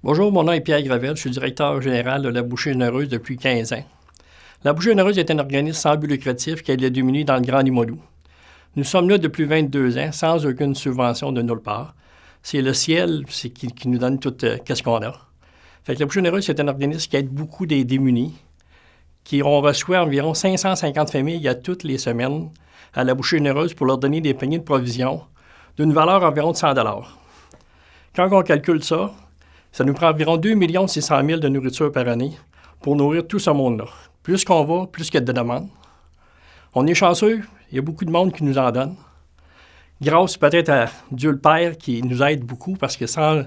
Bonjour, mon nom est Pierre Gravel, je suis directeur général de la Bouchée Généreuse depuis 15 ans. La Bouchée Généreuse est un organisme sans but lucratif qui aide les démunis dans le Grand Limoilou. Nous sommes là depuis 22 ans, sans aucune subvention de nulle part. C'est le ciel qui nous donne tout ce qu'on a. Fait que la Bouchée Généreuse, c'est un organisme qui aide beaucoup des démunis, on reçoit environ 550 familles à toutes les semaines à la Bouchée Généreuse pour leur donner des paniers de provisions d'une valeur environ de 100 $. Quand on calcule ça, ça nous prend environ 2 600 000 de nourriture par année pour nourrir tout ce monde-là. Plus qu'on va, plus qu'il y a de demandes. On est chanceux, il y a beaucoup de monde qui nous en donne. Grâce peut-être à Dieu le Père qui nous aide beaucoup parce que sans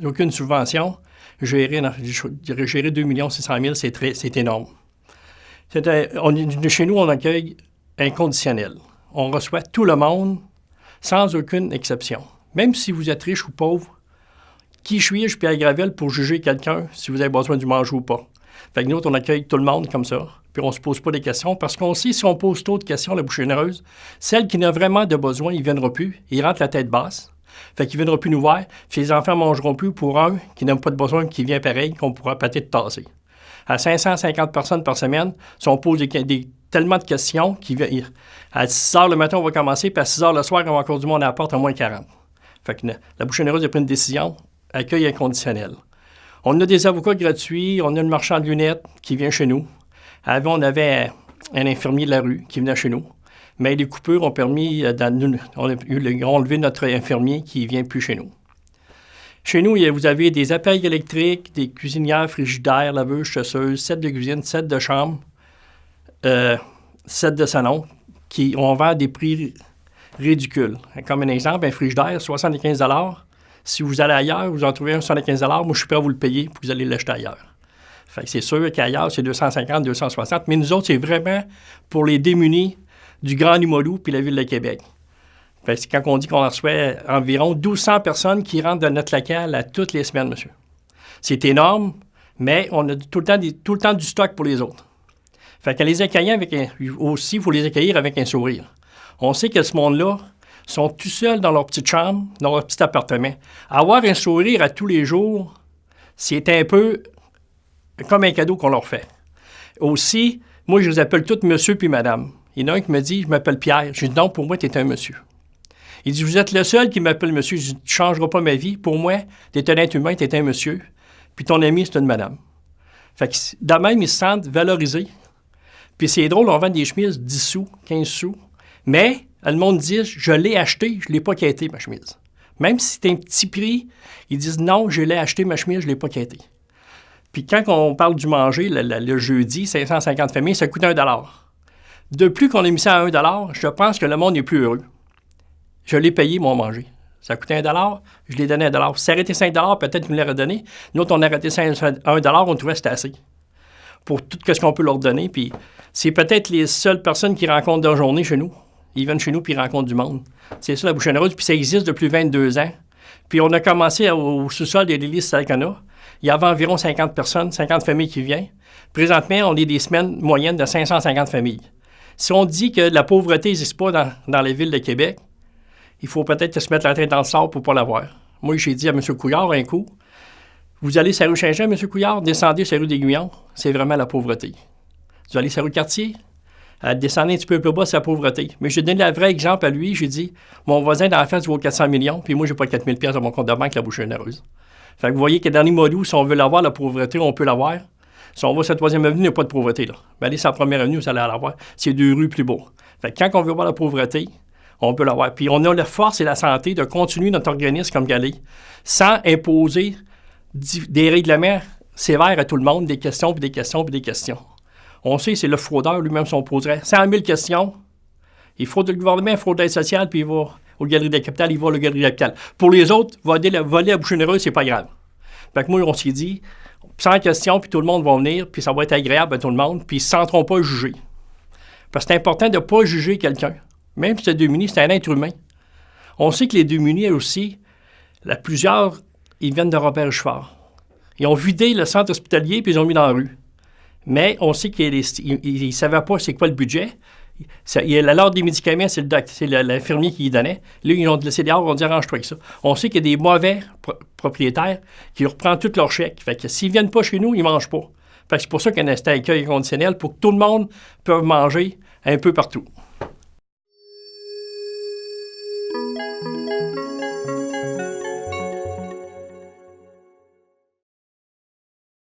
aucune subvention, gérer 2 600 000, c'est énorme. Chez nous, on accueille inconditionnel. On reçoit tout le monde sans aucune exception. Même si vous êtes riche ou pauvre, qui suis-je, Pierre Gravel, pour juger quelqu'un si vous avez besoin du manger ou pas? Fait que nous, on accueille tout le monde comme ça, puis on se pose pas des questions, parce qu'on sait, si on pose trop de questions à la Bouchée Généreuse, celle qui n'a vraiment de besoin, il ne viendra plus, il rentre la tête basse, fait qu'il ne viendra plus nous voir, puis les enfants ne mangeront plus pour un qui n'a pas de besoin, qui vient pareil, qu'on pourra peut-être tasser. À 550 personnes par semaine, si on pose tellement de questions, à 6 heures le matin, on va commencer, puis à 6 heures le soir, on va encore du monde à la porte à moins 40. Fait que la Bouchée Généreuse a pris une décision, accueil inconditionnel. On a des avocats gratuits, on a un marchand de lunettes qui vient chez nous. Avant, on avait un infirmier de la rue qui venait chez nous. Mais les coupures ont permis, on a enlevé notre infirmier qui ne vient plus chez nous. Chez nous, vous avez des appareils électriques, des cuisinières, frigidaires, laveuses, chasseuses, sets de cuisine, sets de chambre, sets de salon, on vend à des prix ridicules. Comme un exemple, un frigidaire, 75 $. Si vous allez ailleurs, vous en trouvez un 75 $, moi, je suis prêt à vous le payer pour que vous allez l'acheter ailleurs. Fait que c'est sûr qu'ailleurs, c'est 250, 260, mais nous autres, c'est vraiment pour les démunis du Grand Limoilou puis la Ville de Québec. Fait que c'est quand on dit qu'on reçoit environ 1200 personnes qui rentrent dans notre local à toutes les semaines, monsieur. C'est énorme, mais on a tout le temps du stock pour les autres. Fait qu'en les accueillant aussi, il faut les accueillir avec un sourire. On sait que ce monde-là sont tout seuls dans leur petite chambre, dans leur petit appartement. Avoir un sourire à tous les jours, c'est un peu comme un cadeau qu'on leur fait. Aussi, moi, je les appelle tous monsieur puis madame. Il y en a un qui me dit, je m'appelle Pierre. Je dis, non, pour moi, tu es un monsieur. Il dit, vous êtes le seul qui m'appelle monsieur. Je dis, tu ne changeras pas ma vie. Pour moi, tu es un être humain, tu es un monsieur. Puis ton ami, c'est une madame. Fait que, de même, ils se sentent valorisés. Puis c'est drôle, on vend des chemises 10 sous, 15 sous. Mais le monde dit, je l'ai acheté, je ne l'ai pas quêté, ma chemise. Même si c'est un petit prix, ils disent, non, je l'ai acheté, ma chemise, je ne l'ai pas quêté. Puis quand on parle du manger, le jeudi, 550 familles, ça coûte 1 $. Depuis qu'on a mis ça à 1 $, je pense que le monde est plus heureux. Je l'ai payé, mon manger. Ça coûtait 1 $, je l'ai donné 1 $. Si ça aurait été 5 $, peut-être qu'ils me l'auraient donné. Nous autres, on a arrêté 1 $, on trouvait que c'était assez pour tout ce qu'on peut leur donner. Puis c'est peut-être les seules personnes qui rencontrent dans la journée chez nous. Ils viennent chez nous puis ils rencontrent du monde. C'est ça, la Bouchée Généreuse, puis ça existe depuis 22 ans. Puis on a commencé au sous-sol de l'Élysée Salcana. Il y avait environ 50 personnes, 50 familles qui viennent. Présentement, on est des semaines moyennes de 550 familles. Si on dit que la pauvreté n'existe pas dans les villes de Québec, il faut peut-être se mettre la tête dans le sable pour ne pas l'avoir. Moi, j'ai dit à M. Couillard un coup, vous allez sur la rue Saint-Jean, M. Couillard, descendez sur la rue d'Aiguillon, c'est vraiment la pauvreté. Vous allez sur la rue Cartier, descendez un petit peu plus bas, c'est la pauvreté. Mais j'ai donné le vrai exemple à lui, j'ai dit, mon voisin d'en face vaut 400 millions, puis moi, j'ai pas 4 000 $ dans mon compte de banque, la Bouchée Généreuse. Fait que vous voyez que dans Limoilou, si on veut l'avoir, la pauvreté, on peut l'avoir. Si on va sur la 3e avenue, il n'y a pas de pauvreté, là. Mais allez sur la 1re avenue, vous allez l'avoir. C'est 2 rues plus beaux. Fait que quand on veut voir la pauvreté, on peut l'avoir. Puis on a la force et la santé de continuer notre organisme comme Galé, sans imposer des règlements sévères à tout le monde, des questions, puis des questions, puis des questions. On sait, c'est le fraudeur lui-même, si on poserait 100 000 questions, il fraude le gouvernement, il fraude l'aide sociale, puis il va aux Galeries de la Capitale, il va aux Galeries de la Capitale. Pour les autres, voler à Bouchée Généreuse, c'est pas grave. Fait que moi, on s'est dit, sans question, puis tout le monde va venir, puis ça va être agréable à tout le monde, puis ils ne se sentiront pas jugés. Parce que c'est important de ne pas juger quelqu'un. Même si c'est démuni, c'est un être humain. On sait que les démunis aussi, plusieurs, ils viennent de Robert-Richard. Ils ont vidé le centre hospitalier, puis ils ont mis dans la rue. Mais on sait qu'ils ne savaient pas c'est quoi le budget. L'ordre des médicaments, c'est l'infirmier qui y donnait. Là, ils ont laissé dehors, on dit arrange-toi avec ça. On sait qu'il y a des mauvais propriétaires qui reprennent tous leurs chèques. Fait que s'ils viennent pas chez nous, ils mangent pas. Fait que c'est pour ça qu'il y a un accueil conditionnel pour que tout le monde puisse manger un peu partout.